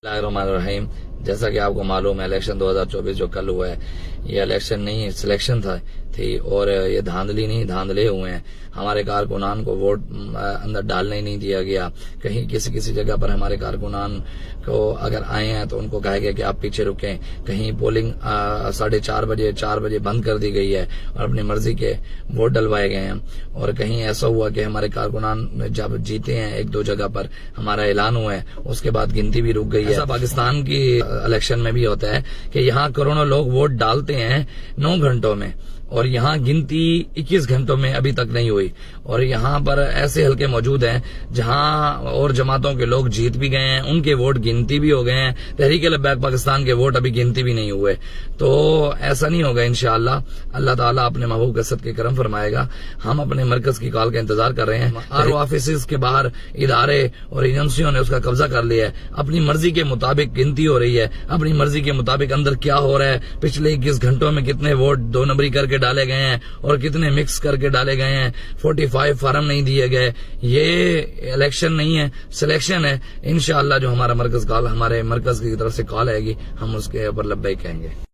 الرحیم، جیسا کہ آپ کو معلوم ہے الیکشن 2024 جو کل ہوا ہے یہ الیکشن نہیں سلیکشن تھی اور یہ دھاندلی نہیں دھاندلے ہوئے ہیں. ہمارے کارکنان کو ووٹ اندر ڈالنے ہی نہیں دیا گیا. کہیں کسی جگہ پر ہمارے کارکنان کو اگر آئے ہیں تو ان کو کہا گیا کہ آپ پیچھے رکیں. کہیں پولنگ 4:30 بجے بند کر دی گئی ہے اور اپنی مرضی کے ووٹ ڈلوائے گئے ہیں. اور کہیں ایسا ہوا کہ ہمارے کارکنان جب جیتے ہیں ایک دو جگہ پر ہمارا اعلان ہوا ہے اس کے بعد گنتی بھی رک گئی ہے. ایسا پاکستان کی الیکشن میں بھی ہوتا ہے کہ یہاں کروڑوں لوگ ووٹ ڈالتے ہیں 9 گھنٹوں میں اور یہاں گنتی 21 گھنٹوں میں ابھی تک نہیں ہوئی. اور یہاں پر ایسے حلقے موجود ہیں جہاں اور جماعتوں کے لوگ جیت بھی گئے ہیں, ان کے ووٹ گنتی بھی ہو گئے ہیں, تحریک لبیک پاکستان کے ووٹ ابھی گنتی بھی نہیں ہوئے. تو ایسا نہیں ہوگا انشاءاللہ. اللہ تعالیٰ اپنے محبوب کے صدقے کرم فرمائے گا. ہم اپنے مرکز کی کال کا انتظار کر رہے ہیں. RO آفیسز کے باہر ادارے اور ایجنسیوں نے اس کا قبضہ کر لیا ہے. اپنی مرضی کے مطابق گنتی ہو رہی ہے, اپنی مرضی کے مطابق اندر کیا ہو رہا ہے, پچھلے 21 گھنٹوں میں کتنے ووٹ 2 نمبری کر کے ڈالے گئے ہیں اور کتنے مکس کر کے ڈالے گئے ہیں, 45 فارم نہیں دیے گئے. یہ الیکشن نہیں ہے, سلیکشن ہے. انشاءاللہ جو ہمارا مرکز کی طرف سے کال آئے گی ہم اس کے اوپر لبیک کہیں گے.